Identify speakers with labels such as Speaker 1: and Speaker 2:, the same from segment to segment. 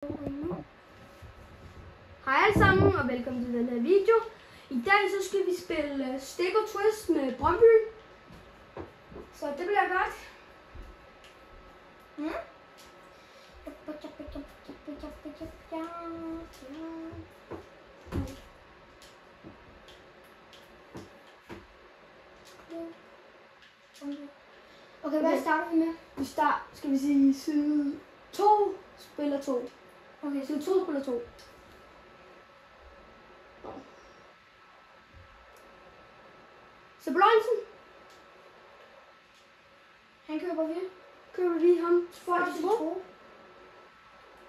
Speaker 1: Hej alle sammen og velkommen til den her video. I dag så skal vi spille Stick or Twist med Brøndby. Så det bliver godt.
Speaker 2: Okay, hvad starter vi med?
Speaker 1: Vi starter, skal vi sige, side 2 spiller 2.
Speaker 2: Okay,
Speaker 1: Side 2 spiller 2. Sebulonsen.
Speaker 2: Han køber vi.
Speaker 1: Køber vi ham for
Speaker 2: Folk
Speaker 1: et
Speaker 2: til
Speaker 1: tro?
Speaker 2: tro.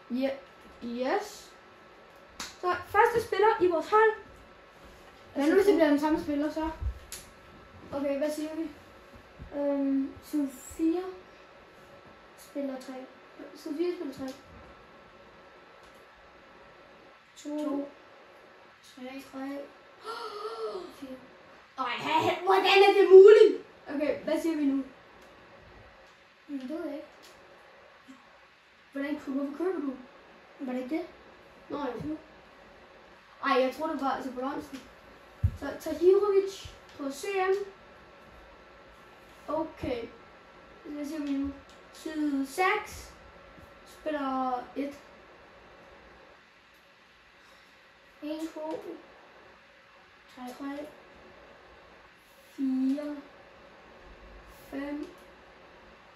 Speaker 1: Ja, yes. Så første spiller i vores hold.
Speaker 2: Hvad nu hvis det bliver den samme spiller så?
Speaker 1: Okay, hvad siger vi?
Speaker 2: Side 4 spiller 3.
Speaker 1: Side 4 spiller 3.
Speaker 2: 2, 3, 4.
Speaker 1: Ej, hvordan er det muligt? Okay, hvad siger vi nu?
Speaker 2: Det ved jeg ikke.
Speaker 1: Hvorfor køber du?
Speaker 2: Var det ikke det?
Speaker 1: Nå, jeg tror. Ej, jeg tror det var Sebulonsen. Så Tahirovic på CM. Okay. Hvad siger vi nu? Side 6 spiller 1.
Speaker 2: 1, 2,
Speaker 1: 3, 4, 5,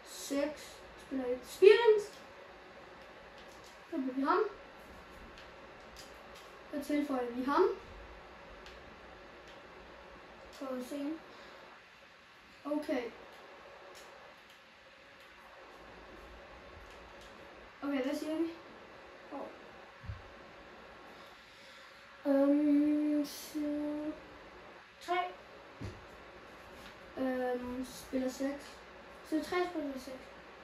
Speaker 1: 6, spiller 1. Spirens. Så bliver vi ham. Så tilføjer vi ham.
Speaker 2: på scenen.
Speaker 1: Okay. Okay, hvad siger vi?
Speaker 2: Side 3.
Speaker 1: Spiller 6.
Speaker 2: Side 3 spiller 6.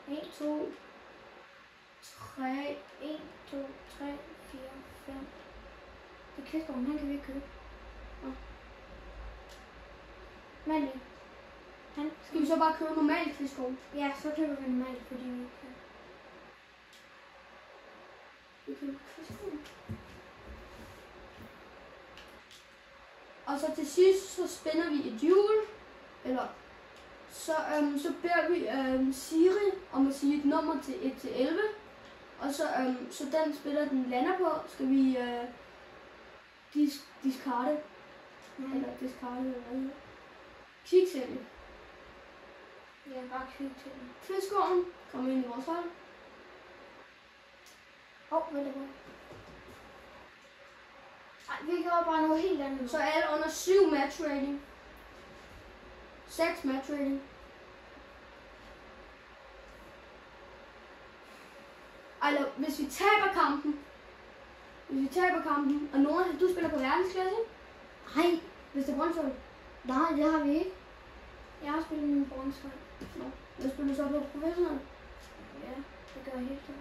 Speaker 2: 1,
Speaker 1: 2, 3.
Speaker 2: 1, 2, 3, 4, 5. Det er Kvistgaard, han kan vi ikke købe. Malle. Han
Speaker 1: Skal vi så bare købe normalt Kvistgaard?
Speaker 2: Ja, så køber vi normalt, fordi vi ikke kan.
Speaker 1: Vi køber Kvistgaard. Og så til sidst, så spænder vi et hjul. Eller så beder vi Siri om at sige et nummer til 1 til 11. Og så den spiller, den lander på, skal vi discarde. Eller discarde, eller hvad det hedder. Kviksælge.
Speaker 2: Ja, bare kvik til den.
Speaker 1: Kvistgården kommer ind i vores hold.
Speaker 2: Hvad det var? Ej, vi gør bare noget helt andet.
Speaker 1: Så er alle under 7 match rating. 6 match rating. Altså, hvis vi taber kampen, og nogen, du spiller på verdensklasse?
Speaker 2: Nej,
Speaker 1: Hvis det er Brøndshøj?
Speaker 2: nej, det har vi ikke. Jeg har spillet min bronzehold.
Speaker 1: Hvad spiller du så på professionel?
Speaker 2: Ja, det gør jeg helt klart.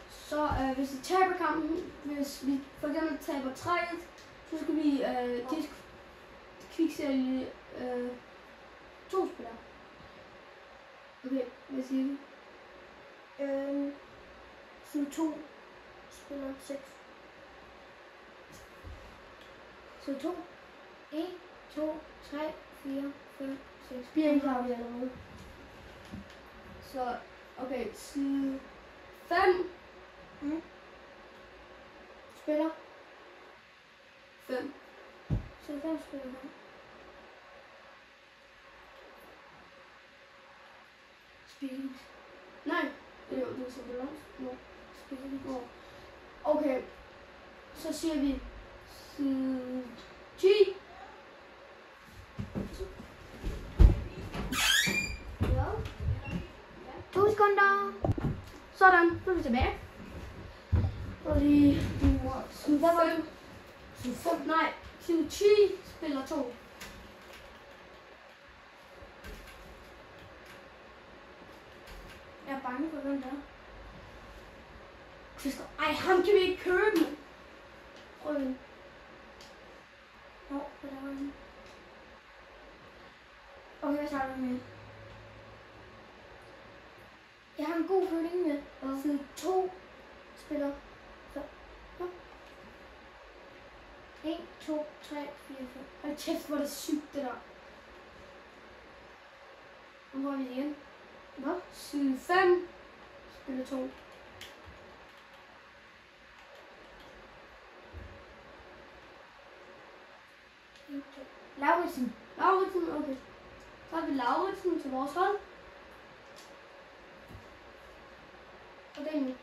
Speaker 1: Så hvis vi taber kampen, hvis vi for eksempel taber 3-1, så skal vi kviksælge 2 spillere. Okay, hvad siger vi?
Speaker 2: Side 2 spiller 6. Side 2. 1, 2, 3, 4, 5, 6.
Speaker 1: Spiren har vi allerede. Så, okay, side 5.
Speaker 2: Spiller.
Speaker 1: 5.
Speaker 2: Side 5 spiller han.
Speaker 1: Speaking. Nej, jo, det er så det langt. No.
Speaker 2: Speaking.
Speaker 1: Okay, så siger vi side 10. Ja.
Speaker 2: 2 sekunder.
Speaker 1: Sådan, så er vi tilbage. Og lige side 5. Side 5, nej, side 10 spiller 2.
Speaker 2: Jeg er bange for hvem der er.
Speaker 1: Ej, ham kan vi ikke købe. Prøv den.
Speaker 2: Hvad der var den? Okay, jeg starter med. Jeg har en god føling med.
Speaker 1: Side 2
Speaker 2: spiller 5. 1, 2, 3, 4, 5.
Speaker 1: Hold kæft, hvor er det sygt, det der. Nu har vi det igen.
Speaker 2: Hvad?
Speaker 1: Side 5. Spiller 2.
Speaker 2: Lauritsen.
Speaker 1: Lauritsen, okay. Så har vi Lauritsen til vores hold. Og det er nu.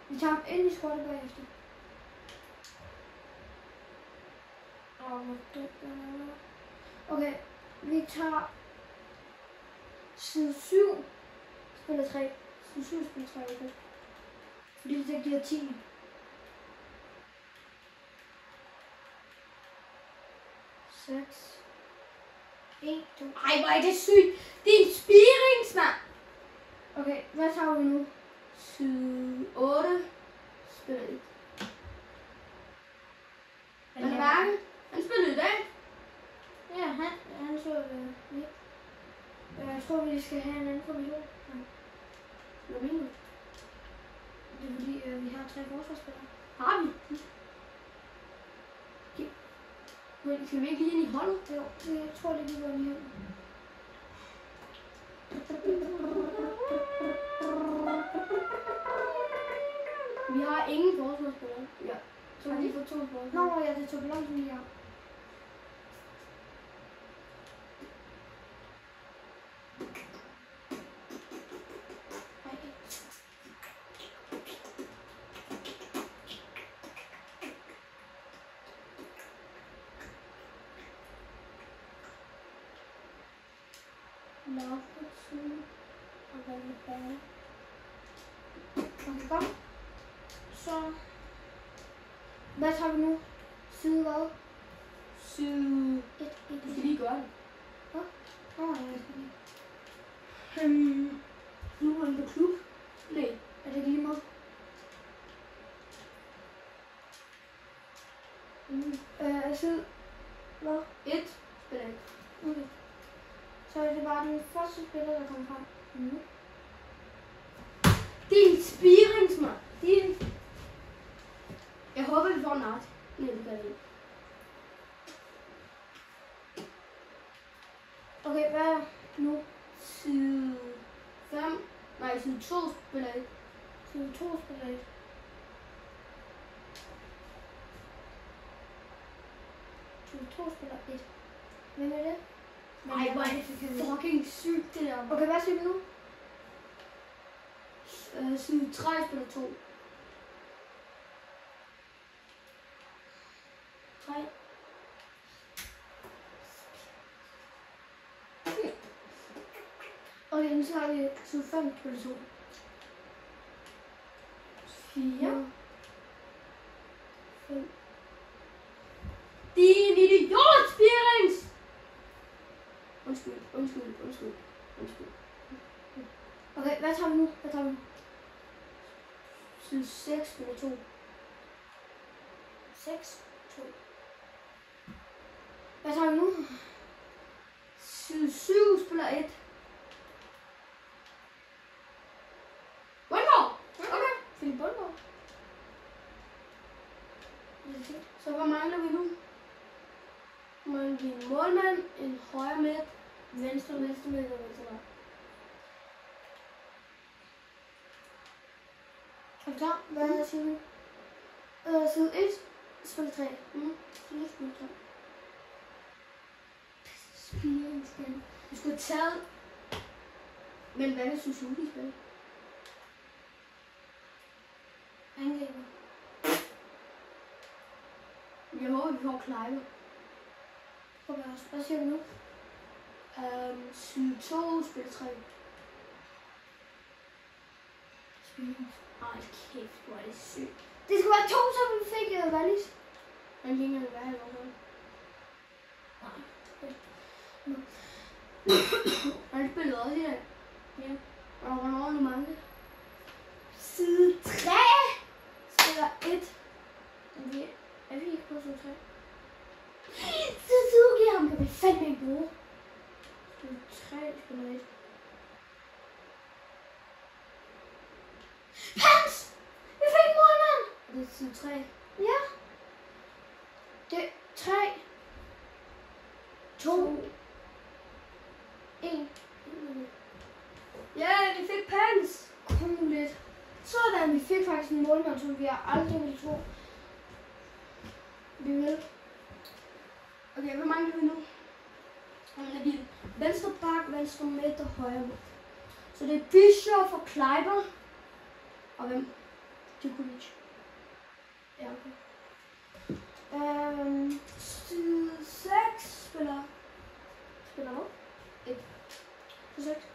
Speaker 2: Vi tager ham ind i skortet bagefter. Okay, vi tager side 7, spiller 3. Side 7 spiller 3, okay. Fordi det giver 10. Seks. 1, 2.
Speaker 1: Ej, hvor er det sygt. Det er en spirings, mand.
Speaker 2: Okay, hvad tager vi nu?
Speaker 1: Side 8. Spiller 1. Van der Bakke. Han spiller i dag.
Speaker 2: Ja, han så lidt. Jeg tror, vi skal have en anden formation.
Speaker 1: Hvad mener du?
Speaker 2: Det er fordi, vi har 3 forsvarsspillere.
Speaker 1: Har vi? Men kan vi ikke lige ind i holdet?
Speaker 2: Jo, jeg tror, det lige går ind her.
Speaker 1: Vi har ingen forsvarsspillere. Ja. Så har vi fået 2 forsvarsspillere.
Speaker 2: Nå, ja, det tog langt lige her.
Speaker 1: Lauritsen og Van der Bakke.
Speaker 2: Okay, godt. Så, hvad tager vi nu? Side hvad?
Speaker 1: Side...
Speaker 2: 1, 1,
Speaker 1: Du skal lige gøre det.
Speaker 2: Nå, jeg skal lige.
Speaker 1: Nu er han på klub. Nej.
Speaker 2: Er det lige meget? Side hvad?
Speaker 1: 1. Spiller 1.
Speaker 2: Okay. Så er det bare den første spiller, der kommer frem.
Speaker 1: Det er en spirings, mand. Det er en... Jeg håber, vi får en art. Nej, det gør det ikke.
Speaker 2: Okay, hvad er nu?
Speaker 1: Side 5. Nej, side 2 spiller 1.
Speaker 2: Side 2 spiller 1. Side 2 spiller 1. Hvem er det?
Speaker 1: Ej, hvor er det fucking sygt, det der.
Speaker 2: Okay, hvad siger vi nu?
Speaker 1: Side 3 spiller 2. 3.
Speaker 2: Okay, så har vi side 5 spiller 2.
Speaker 1: 4. 5. Din idiot, spirings! Undskyld.
Speaker 2: Okay, hvad tager vi nu?
Speaker 1: Side 6 spiller 2.
Speaker 2: 6, 2. Hvad tager vi nu?
Speaker 1: Side 7 spiller 1. Bundgaard! Okay.
Speaker 2: Philip Bundgaard.
Speaker 1: Så hvad mangler vi nu? Mangler vi en målmand, en højre midt, venstre midt og venstre bak.
Speaker 2: Er du klar? Hvad siger du? Side 1, spil 3.
Speaker 1: Side 1 spiller 3. Spirings igen. Du skulle have taget... Men hvad vil Suzuki spille?
Speaker 2: Angriber.
Speaker 1: Jeg håber, vi får Kleiber.
Speaker 2: Hvad siger du nu?
Speaker 1: Side 2 spiller 3.
Speaker 2: Spirings.
Speaker 1: Ej, kæft, hvor er det sygt.
Speaker 2: Det skulle være 2, så vi fik Wallis.
Speaker 1: Han ligner en værre i hvert fald. Har du spillet også i dag?
Speaker 2: Ja.
Speaker 1: Og hvornår du mangler?
Speaker 2: Side 3 spiller 1. Er vi ikke på side 3? Suzuki, ham kan vi fandme ikke bruge. Side 3 spiller 1. Hans! Vi fik en målmand!
Speaker 1: Det er side 3.
Speaker 2: Ja. Det er 3, 2, 1.
Speaker 1: Ja, vi fik Pans.
Speaker 2: Kom lidt. Sådan, vi fik faktisk en målmand, som vi har aldrig ville tro. Vi vil.
Speaker 1: Okay, hvor mange er vi nu? Vi er venstre bak, venstre midt og højre midt. Så det er Bischoff og Kleiber. Og hvem? Djukovic. Ja, okay. Side 6 spiller
Speaker 2: Spiller hvad?
Speaker 1: 1.
Speaker 2: På 6.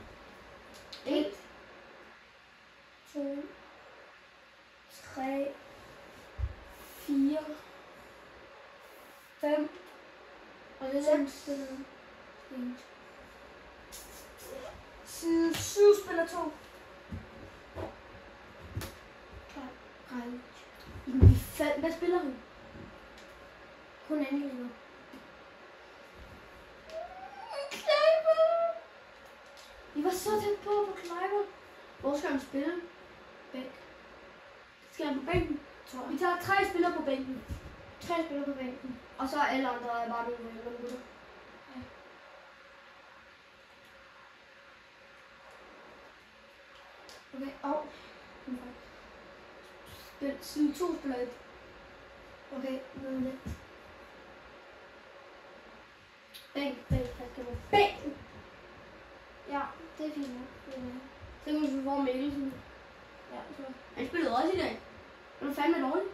Speaker 1: 1,
Speaker 2: 2,
Speaker 1: 3, 4, 5,
Speaker 2: og det er
Speaker 1: 6.
Speaker 2: spiller 1.
Speaker 1: Side 7 spiller 2. Hvad spiller hun?
Speaker 2: Kun angriber.
Speaker 1: Kleiber! Vi var så tæt på Kleiber. Hvor skal han spille? Bænk. Skal han på bænken?
Speaker 2: Tror jeg.
Speaker 1: Vi tager 3 spillere på bænken.
Speaker 2: 3 spillere på bænken.
Speaker 1: Og så er alle andre bare nogle gutter.
Speaker 2: Ja. Okay, au.
Speaker 1: Side 2 spiller 1.
Speaker 2: Okay, ned med det.
Speaker 1: Bænk. Han skal på bænken.
Speaker 2: Ja, det er fint nok. Det er det.
Speaker 1: Så kan vi få Mikkelsen.
Speaker 2: Ja, så.
Speaker 1: Han spillede også i dag. Han var fandme dårlig.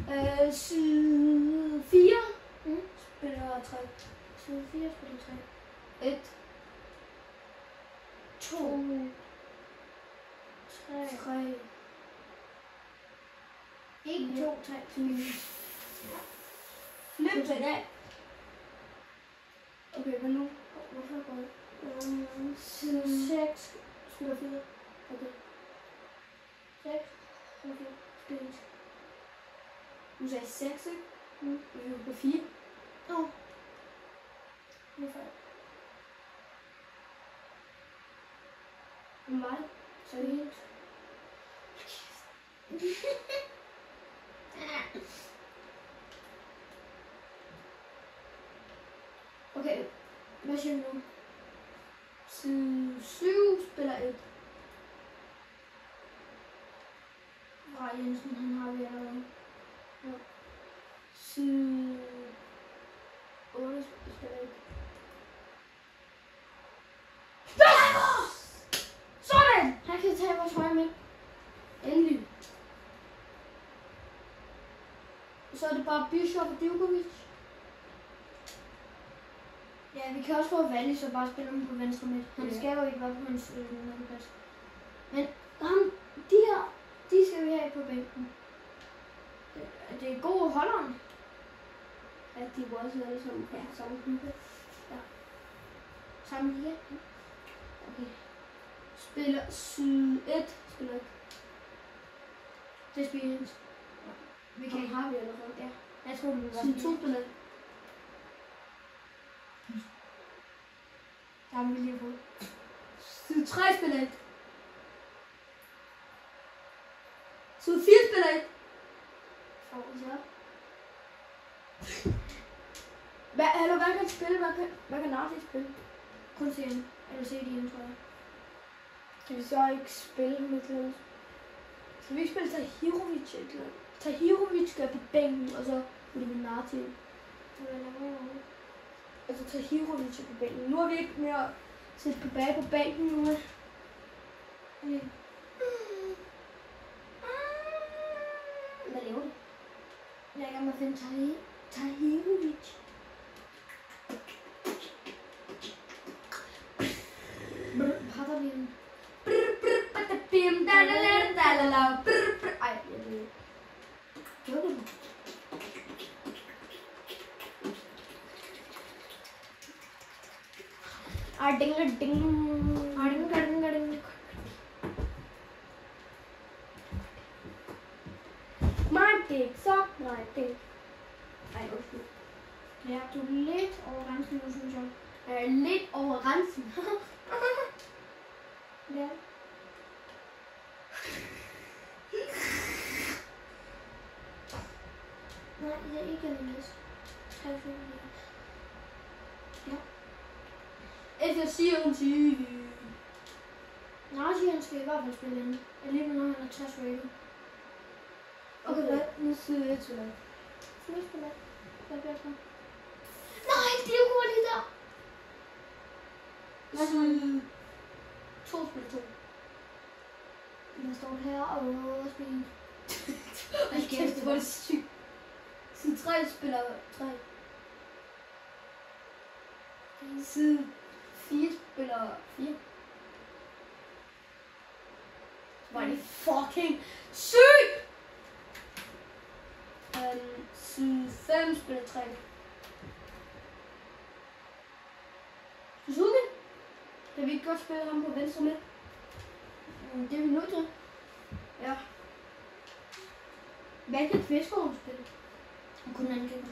Speaker 2: Ja.
Speaker 1: Side 4 spiller 3.
Speaker 2: Side 4 spiller 3.
Speaker 1: 1,
Speaker 2: 2, 3.
Speaker 1: 3,
Speaker 2: 1, 2, 3, 4.
Speaker 1: Flip til dag. Okay, hvad nu?
Speaker 2: Hvorfor går det?
Speaker 1: Side 6 spiller 4. Okay.
Speaker 2: 6, 4, spiller 1.
Speaker 1: Du sagde 6, ikke? Vi er på 4.
Speaker 2: Nå. Det er fejl.
Speaker 1: Mig. Så er det Okay, hvad siger vi nu? Side 7 spiller 1.
Speaker 2: Fra Jensen, han har vi allerede.
Speaker 1: Ja. Side 8 spiller 1. Sådan!
Speaker 2: Han kan tage vores højre med.
Speaker 1: Endelig. Så er det bare Bischoff og Djukovic.
Speaker 2: Ja, vi kan også få Valli, så bare spille ham på venstre midt. Han
Speaker 1: Ja.
Speaker 2: skal jo ikke være på hans plads. Men ham, de her, de skal vi have på bænken. Det er gode holdere.
Speaker 1: Ja, de var også alle sammen på samme klubbe.
Speaker 2: Samme liga.
Speaker 1: Okay. Spiller side 1. Spiller 1.
Speaker 2: Det spiller ikke.
Speaker 1: Vi kan have vi allerede.
Speaker 2: Ja, jeg tror, det vil være
Speaker 1: Side 2 spiller 1.
Speaker 2: Der har vi lige fået.
Speaker 1: Side 3 spiller 1. Side 4 spiller 1.
Speaker 2: Ja.
Speaker 1: Hvad kan spille? Hvad kan Nardi spille?
Speaker 2: Kun CN. Eller CD'en, tror jeg.
Speaker 1: Kan vi så ikke spille med det? Skal vi ikke spille Tahirovic eller? Tahirovic skal på bænken, og så bliver vi Nardi. Altså Tahirovic er på bænken. Nu har vi ikke mere set tilbage på bænken nu.
Speaker 2: Okay. Hvad laver du? Jeg er i gang med at finde
Speaker 1: Tahirovic.
Speaker 2: Hatter vi den?
Speaker 1: Bim, dalala, dalala, brr, brr. Ej, jeg ved ikke.
Speaker 2: Gjorde du det?
Speaker 1: Ej, ding, ding.
Speaker 2: Ding.
Speaker 1: Mig, det er ikke så. Nej, det. Ej, undskyld.
Speaker 2: Ja, du er lidt over grænsen nu, synes jeg.
Speaker 1: Lidt over grænsen.
Speaker 2: Ja. Nej, det er ikke en liste. 3, 4, ja.
Speaker 1: Efter 24.
Speaker 2: Nej, siger han skal i hvert fald spille ind. Alligevel når han er 60 rated.
Speaker 1: Okay, hvad? Nu sidder jeg til dig.
Speaker 2: Flyspiller. Hvad bliver det? Nej, det er hurtigt der. Hvad så?
Speaker 1: 2 spil 2.
Speaker 2: Jeg står her og spiller.
Speaker 1: Ej, kæft, hvor er det sygt. Side 3 spiller 3. Side 4 spiller 4. Hvor er det fucking sygt! Side 5 spiller 3. Suzuki? Kan vi ikke godt spille ham på venstre midt?
Speaker 2: Det er vi nødt til.
Speaker 1: Ja. Hvad kan Kvistgaard spille?
Speaker 2: Og kun angriber.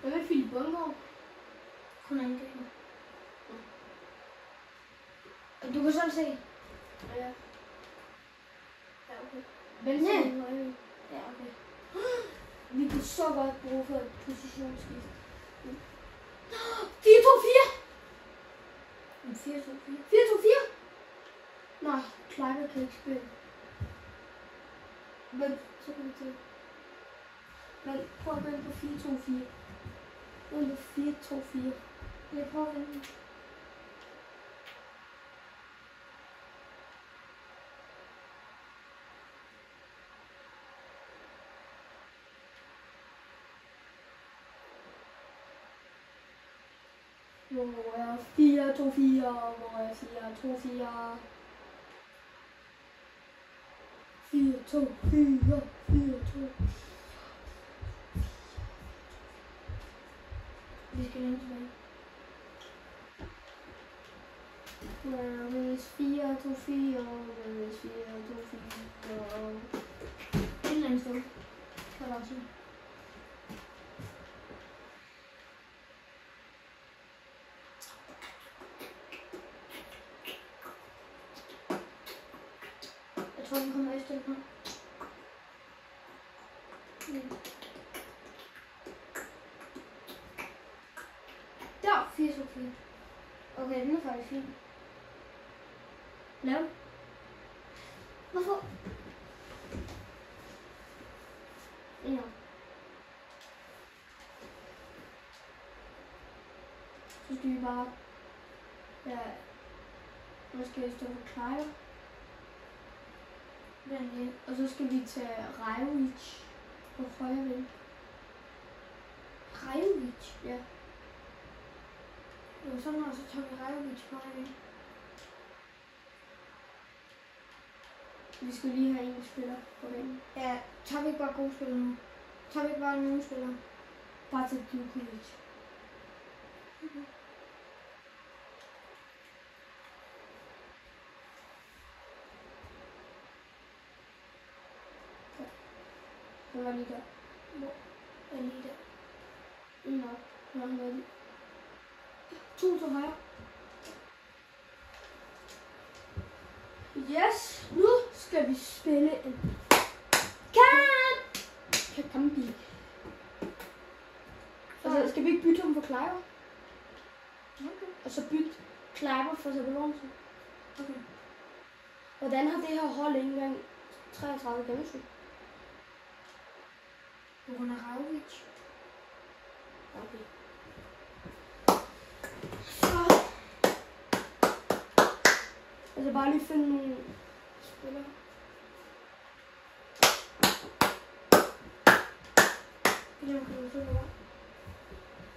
Speaker 1: Hvad med Philip Bundgaard?
Speaker 2: Kun angriber. Og du kan selv se.
Speaker 1: Ja.
Speaker 2: Ja, okay.
Speaker 1: Venstre
Speaker 2: Ja.
Speaker 1: midt, højre midt.
Speaker 2: Ja, okay.
Speaker 1: Vi kunne så godt bruge for et positionsskift. 4-2-4!
Speaker 2: 4, 2, 4.
Speaker 1: 4-2-4! Nej, Kleiber kan ikke spille. Men så kan vi til. Men prøv at vende på 4-2-4. Vende på 4-2-4.
Speaker 2: Jeg prøver at vende.
Speaker 1: Hvor er 4-2-4? Hvor er 4-2-4? 4-2-4. 4-2.
Speaker 2: Vi skal længe tilbage.
Speaker 1: Where is 4-2-4? Where is 4-2-4?
Speaker 2: Et eller andet sted. Kan jeg også sige. Jeg tror, den kommer efter det her. Der, 4, 2, 4. Okay, den er faktisk fin. Lav. Hvorfor? Ja.
Speaker 1: Så skal vi bare... Ja... Måske i stedet for Kleiber. Og så skal vi tage Rajovic på højre ving.
Speaker 2: Rajovic?
Speaker 1: Ja.
Speaker 2: Jo, sådan her, så tager vi Rajovic på højre ving.
Speaker 1: Vi skal lige have en spiller på vingen.
Speaker 2: Ja, tager vi ikke bare gode spillere nu? Tager vi ikke bare nogle spillere?
Speaker 1: Bare til Djokovic.
Speaker 2: Okay.
Speaker 1: Han var lige der.
Speaker 2: Hvor er lige der?
Speaker 1: En op. Nå, han var lige. 2 til højre. Yes, nu skal vi spille en kampi. Altså, skal vi ikke bytte ham for Kleiber?
Speaker 2: Okay.
Speaker 1: Og så bytte Kleiber for Zabalonsen.
Speaker 2: Okay.
Speaker 1: Hvordan har det her hold ikke engang 33 gennemsnit?
Speaker 2: På grund af Rajovic.
Speaker 1: Okay.
Speaker 2: Så.
Speaker 1: Altså bare lige finde nogle spillere.
Speaker 2: Det kan du så være.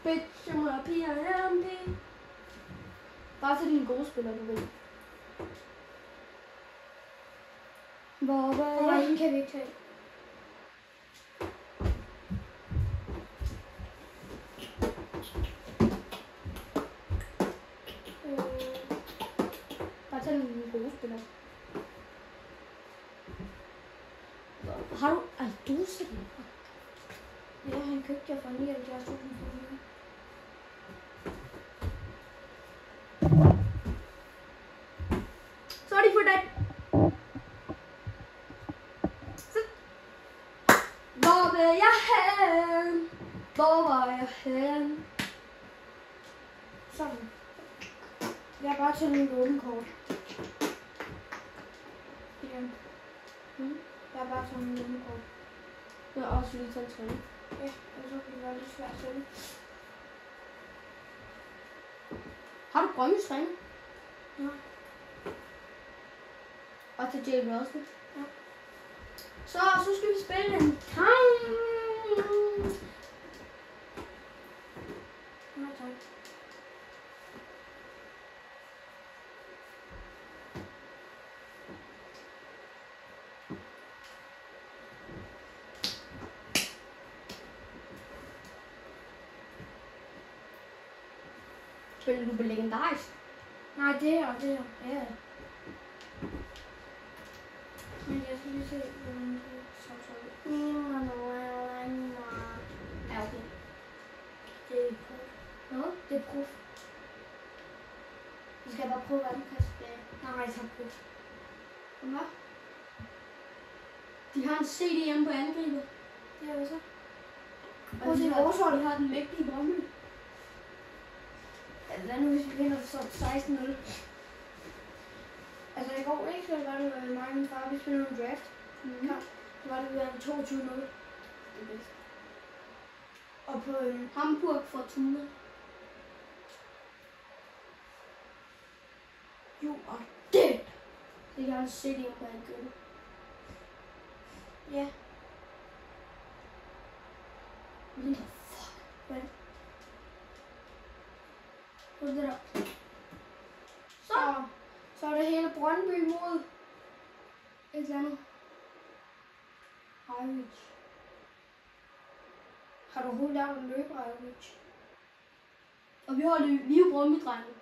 Speaker 1: Bitch, jeg må have piger MP. Bare til dine gode spillere, du ved. Hvor var
Speaker 2: Og
Speaker 1: jeg?
Speaker 2: en kan vi ikke tage.
Speaker 1: Bare tage dine gode spillere. Har du... Ej, du er sikkert.
Speaker 2: Ja, han købte jeg for 79.000 kroner.
Speaker 1: Sorry for that. Så. Hvor vil jeg hen? Hvor var jeg hen?
Speaker 2: Sådan. Jeg har bare taget min åben kort. Igen. Jeg har bare taget min åben kort.
Speaker 1: Jeg har også lige taget en træning.
Speaker 2: Ja, og så kan det være lidt svært selv.
Speaker 1: Har du grønne træning?
Speaker 2: Ja.
Speaker 1: Og til Jay Russell?
Speaker 2: Ja.
Speaker 1: Så skal vi spille en kamp.
Speaker 2: Nej, tak.
Speaker 1: Spiller du på legendarisk?
Speaker 2: Nej, det her. Ja. Men jeg skal lige se, hvordan det så ud.
Speaker 1: Ja, okay.
Speaker 2: Det er proof.
Speaker 1: Hvad?
Speaker 2: Det er proof. Vi skal bare prøve vandkast. Nej, tak proof.
Speaker 1: Hvad? De har en CDM på angriber.
Speaker 2: Det er hvad så?
Speaker 1: Og det er også, de har den mægtige Brøndby.
Speaker 2: Hvad nu, hvis vi vinder så 16-0? Altså i går, ikke? Så var det mig og min far, vi spillede en draft. Så var det ved 22-0.
Speaker 1: Det er bedst.
Speaker 2: Og på
Speaker 1: Hamburg Fortuna.
Speaker 2: jo og det.
Speaker 1: Det har en CDM på angriber.
Speaker 2: Ja.
Speaker 1: What the fuck?
Speaker 2: Hvad?
Speaker 1: Hvad er det der?
Speaker 2: Så er det hele Brøndby mod et eller andet. Ejvich. Har du overhovedet lært at løbe, Ejvich?
Speaker 1: Og vi er jo Brøndby-drenge.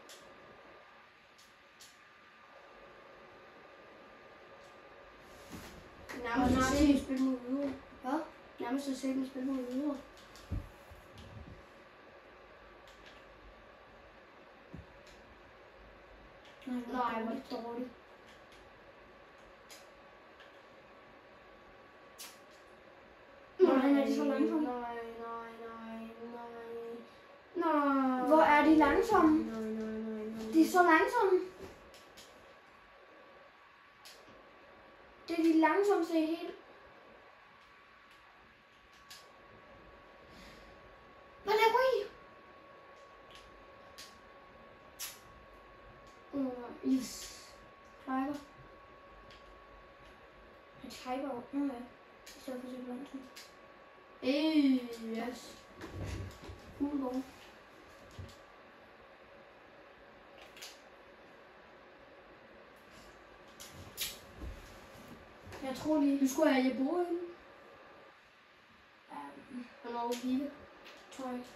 Speaker 1: Nærmest at se dem spille mod videre.
Speaker 2: Hvad?
Speaker 1: Nærmest at se dem spille mod videre. Nej, hvor er det dårligt.
Speaker 2: Nej, er de så langsomme?
Speaker 1: Nej.
Speaker 2: Hvor er de langsomme?
Speaker 1: Nej.
Speaker 2: De er så langsomme. Det er de langsomste i hele. Hvad laver I?
Speaker 1: Yes.
Speaker 2: Kleiber. Jeg Kleiber over. Ja. I stedet for Sødt Lundsen.
Speaker 1: Yes. Cool ball.
Speaker 2: Jeg tror lige.
Speaker 1: Du skulle have Jebo ind. Han var jo lille.
Speaker 2: Tror jeg ikke.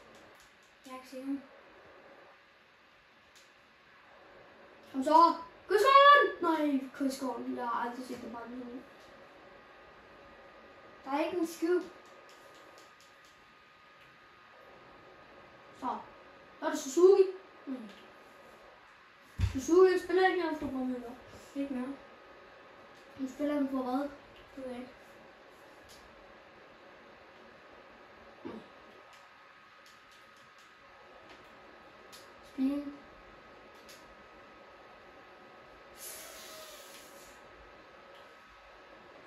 Speaker 2: Jeg er ikke sikker.
Speaker 1: Kom så. Kyskåren! Nej, Kyskåren. Jeg har aldrig set det bare sådan.
Speaker 2: Der er ikke en skid.
Speaker 1: Så. Så er det Suzuki. Suzuki spiller ikke mere fodbold med dig.
Speaker 2: Ikke mere.
Speaker 1: Du spiller den på hvad?
Speaker 2: Det ved jeg ikke.
Speaker 1: Spin.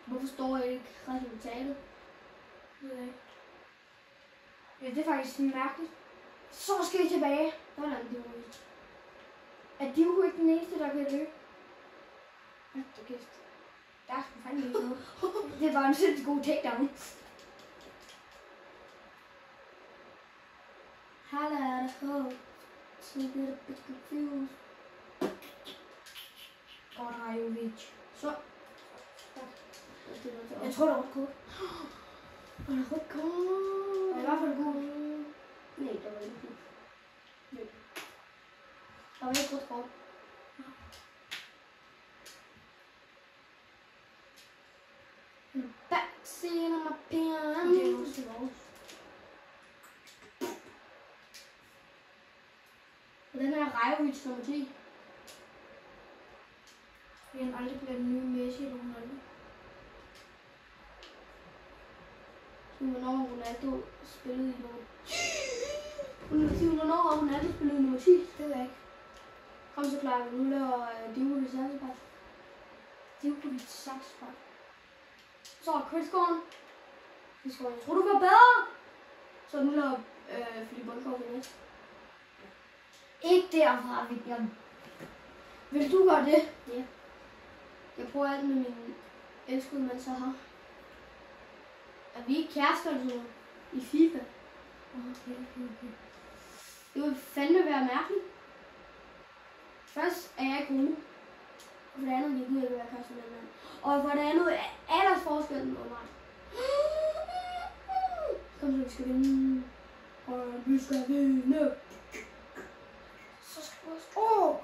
Speaker 1: Hvorfor står jeg ikke resultatet?
Speaker 2: Det ved jeg ikke. Ja, det er faktisk mærkeligt. Så skal vi tilbage.
Speaker 1: Hvordan det var ikke?
Speaker 2: Er de jo ikke den eneste, der kan løbe? Hold da kæft. Der er sgu fandme ikke noget. Det var en sindssygt god takedown.
Speaker 1: Holla at a hoe. So get a bit confused.
Speaker 2: Godt, Rajovic.
Speaker 1: Så.
Speaker 2: Jeg tror, der var et kort.
Speaker 1: Og der var et kort.
Speaker 2: Og i hvert fald god.
Speaker 1: Nej, der var ikke god. Der var ikke godt kort. Backseat of my pen.
Speaker 2: Det er også vores.
Speaker 1: Og den her Rajovic nummer 10.
Speaker 2: Fordi han aldrig bliver den nye Messi eller Ronaldo.
Speaker 1: Hvornår Ronaldo spillede i nummer... Hvornår har Ronaldo spillet i nummer 10?
Speaker 2: Det ved jeg ikke.
Speaker 1: Kom så klar, nu laver Djokovic saksepart.
Speaker 2: Djokovic saksepart.
Speaker 1: Så er Chris Gordon. Jeg tror du var bedre. Så nu laver Philip Boldgaard det næste.
Speaker 2: Ikke derfra, William. Vil du gøre det?
Speaker 1: Ja. Jeg prøver alt med min elskede mand så her. Er vi ikke kærester eller sådan noget? I FIFA?
Speaker 2: Okay.
Speaker 1: Det vil fandme være mærkeligt. Først er jeg ikke homo. Og for det andet, vi gider ikke være kærester med mand. Og for det andet er aldersforskellen og mig. Kom så, vi skal vinde. Og vi skal vinde.
Speaker 2: Så skal du også...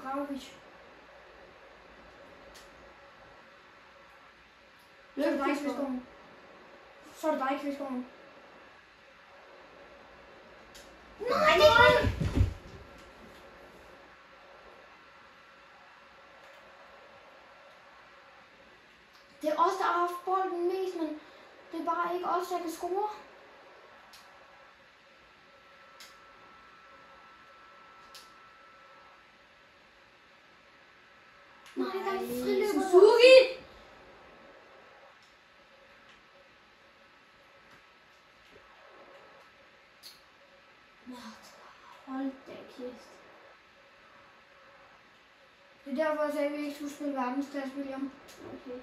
Speaker 2: Rajovic. Så er det dig, Chris Gordon. Så er det dig, Chris Gordon. Nej, det er ikke. Det er os, der har haft bolden mest, men det er bare ikke os, der kan score. Nej, der er en friløber.
Speaker 1: Suzuki! Hold da kæft.
Speaker 2: Det er derfor, jeg sagde, at vi ikke skulle spille verdensklasse, William.
Speaker 1: Okay.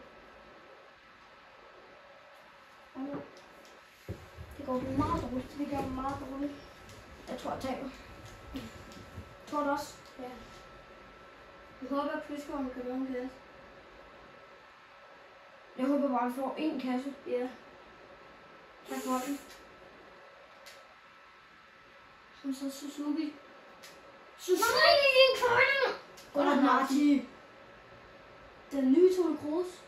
Speaker 2: Det går meget dårligt. Det gør meget dårligt. Jeg tror, jeg taber. Tror du også?
Speaker 1: Ja. Jeg håber, at Pysgaard kan lave en kasse.
Speaker 2: Jeg håber bare, at vi får én kasse.
Speaker 1: Ja.
Speaker 2: Tak for den.
Speaker 1: Og så Suzuki.
Speaker 2: Nej, det er en køjle!
Speaker 1: Godt Marti. Den nye Toni Kroos.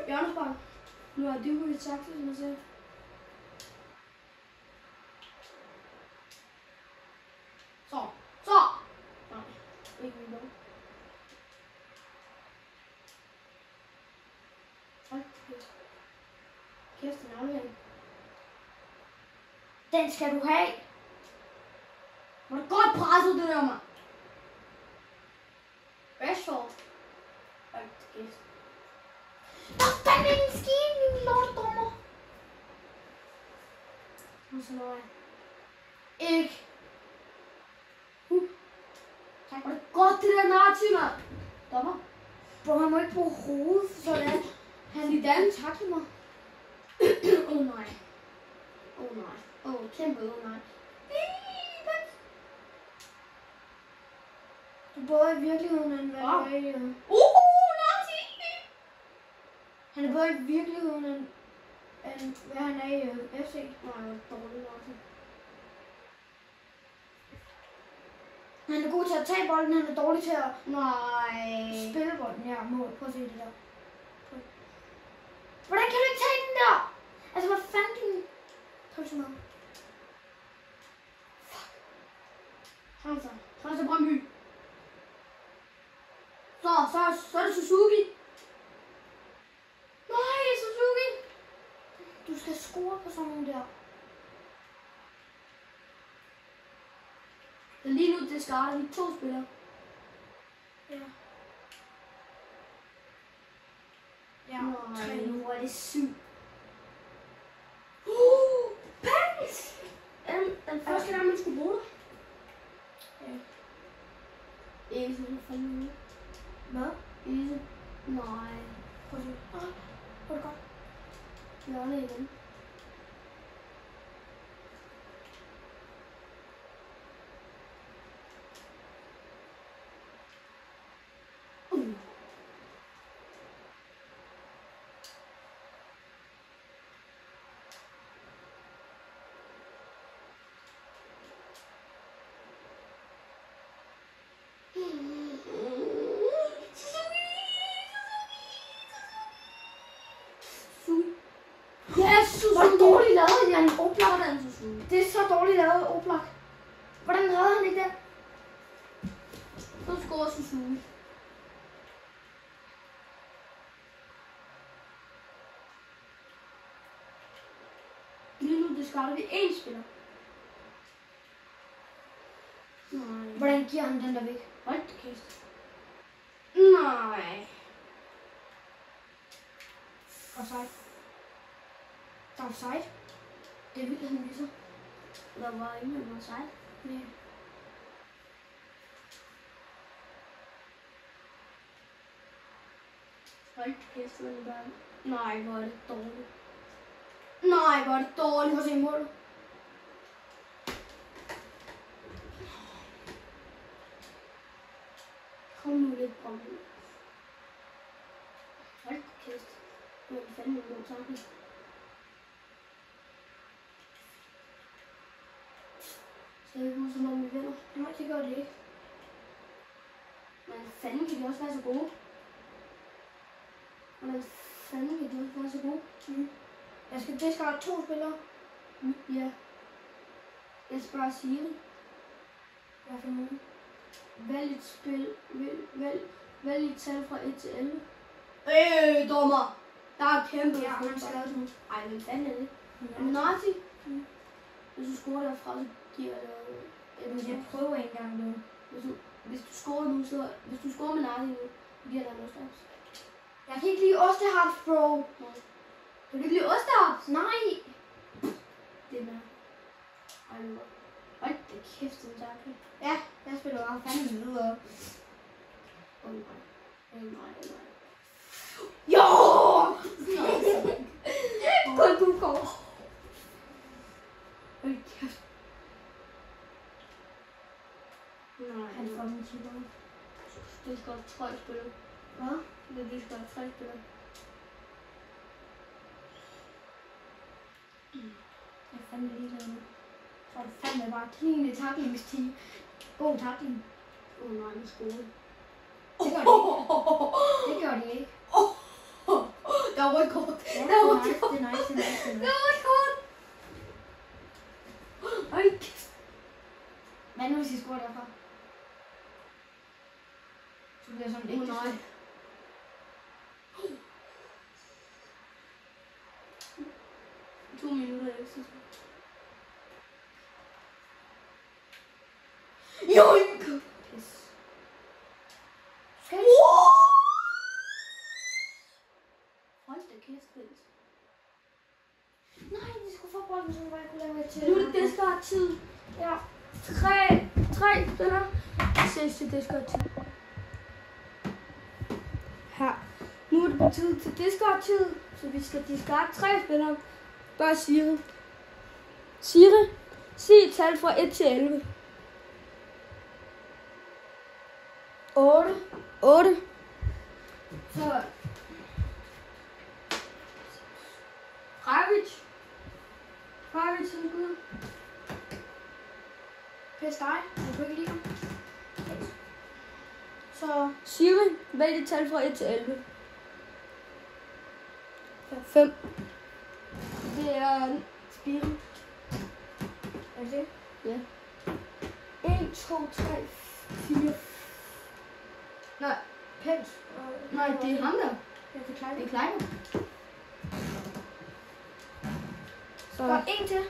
Speaker 1: Hjørnespark. Nu har Djokovic sagt det, som jeg sagde. Så. Nej, ikke videre. Tak. Kæft, den aflevering.
Speaker 2: Den skal du have.
Speaker 1: Var det godt presset, det der, mand? Rashford. Hold kæft.
Speaker 2: Der er fandme en skine, min lortdommer.
Speaker 1: Nu så når jeg.
Speaker 2: Ikke.
Speaker 1: Tak. Var det godt, det der Narti, mand? Dommer.
Speaker 2: Bro, han må ikke bruge hovedet, sådan.
Speaker 1: Han i Dan.
Speaker 2: Takle mig.
Speaker 1: Nej. Nej. Kæmpe nej.
Speaker 2: Du er både i virkeligheden og en
Speaker 1: Wow.
Speaker 2: valgøje.
Speaker 1: Narti!
Speaker 2: Han er både i virkeligheden og hvad han er i FC.
Speaker 1: Nej, dårlig Narti.
Speaker 2: Han er god til at tage bolden, han er dårlig til at
Speaker 1: Nej.
Speaker 2: spille bolden. Ja, mål. Prøv at se det der. Hvordan kan du ikke tage den der? Altså, hvad fanden? Prøv så meget.
Speaker 1: Hansa Brøndby. Så er det Suzuki. Nej, Suzuki.
Speaker 2: Du skal score på sådan nogle der.
Speaker 1: Lige nu, det starter vi 2 spillere.
Speaker 2: Ja.
Speaker 1: Ja, nu er det 7. Pants! Den første gang, man skulle bruge det.
Speaker 2: Ja.
Speaker 1: Ikke så fandme.
Speaker 2: Hvad?
Speaker 1: Ikke. Nej.
Speaker 2: Prøv at se. Hvor er det godt.
Speaker 1: Hjørne igen. Yes!
Speaker 2: dårligt lavet, Jan Oblak.
Speaker 1: Sådan så suge.
Speaker 2: Det er så dårligt lavet, Oblak. Hvordan redder han ikke det?
Speaker 1: Så scorer Suzuki. Lige nu discarder vi én spiller. Nej.
Speaker 2: Hvordan giver han den der væk?
Speaker 1: Hold da kæft. Nej.
Speaker 2: Offside. Der er offside. Det er vildt, han viser.
Speaker 1: Der var ingen offside.
Speaker 2: Nej.
Speaker 1: Hold da kæft, hvor er det bare... Nej, hvor er det dårligt. Nej, hvor er det dårligt.
Speaker 2: Prøv at se målet.
Speaker 1: Kom nu lidt fra mig. Hold da kæft. Hvor er det fandme en god tanke. Ser det ud som om vi vinder?
Speaker 2: Nej, det gør det ikke.
Speaker 1: Men fanden kan de også være så gode? Hvordan fanden kan de også være så gode?
Speaker 2: Jeg skal discard 2 spillere.
Speaker 1: Ja. Jeg spørger Siri.
Speaker 2: Hvad for nogen?
Speaker 1: Vælg et spil. Vælg et tal fra 1 til 11. Dommer! Der er kæmpe.
Speaker 2: Ja, han skal også nu.
Speaker 1: Ej, hvem fanden er det?
Speaker 2: Ja.
Speaker 1: Minardi? Hvis du scorer derfra, så giver det...
Speaker 2: Jeg prøver en gang nu.
Speaker 1: Hvis du scorer nu, så... Hvis du scorer Minardi nu, så giver det noget straks.
Speaker 2: Jeg kan ikke lide ostehaps, bro.
Speaker 1: Kan du ikke lide ostehaps?
Speaker 2: Nej.
Speaker 1: Det er der. Ej, nu. Hold da kæft, den der kan.
Speaker 2: Ja, jeg spiller bare fandme videre.
Speaker 1: Nej.
Speaker 2: Jo!
Speaker 1: Kun du går. Hold kæft. Nej,
Speaker 2: Han får den tilbage.
Speaker 1: det skal have 3 spillere.
Speaker 2: Hvad?
Speaker 1: Det skal have 3 spillere.
Speaker 2: Jeg er fandme ligeglad nu. Så er det fandme bare clean i taklingsteam. God takling.
Speaker 1: Nej, med skole.
Speaker 2: Det gør de ikke. Det gør de ikke.
Speaker 1: Der var rekord.
Speaker 2: Ja, det er nice.
Speaker 1: Der var rekord. Hold kæft.
Speaker 2: Hvad nu, hvis I scorer derfra? Så bliver det sådan ikke.
Speaker 1: Nej. To minutter ekstra. Joink! Pis.
Speaker 2: Skal vi?
Speaker 1: Hold da kæft, Pris.
Speaker 2: Nej, vi skulle få bolden, så jeg kunne lave et til.
Speaker 1: Nu er det discard-tid.
Speaker 2: Ja.
Speaker 1: 3 spillere. Ses til discard-tid. Her. Nu er det på tid til discard-tid, så vi skal discard 3 spillere. Bare Siri. Siri, sig et tal fra 1 til 11.
Speaker 2: 8.
Speaker 1: 8.
Speaker 2: Så.
Speaker 1: Ravic, han skyder.
Speaker 2: Pæs dig. Jeg kunne ikke lide ham. Så.
Speaker 1: Siri, vælg et tal fra 1 til 11. 5. Det er Spiri.
Speaker 2: Er det?
Speaker 1: Ja. 1, 2, 3, 4. Nej,
Speaker 2: Pens.
Speaker 1: nej, det er ham der.
Speaker 2: Ja, det er klart.
Speaker 1: Det er Kleiner.
Speaker 2: Så er en til.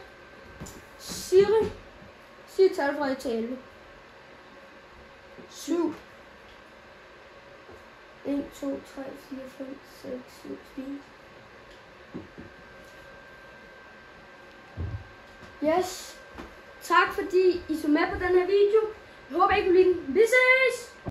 Speaker 1: Siri, sig et tal fra 1 til 11. 7. 1, 2, 3, 4, 5, 6, 7, 8. Yes. Tak fordi I så med på den her video. Jeg håber I kunne lide den. Vi ses!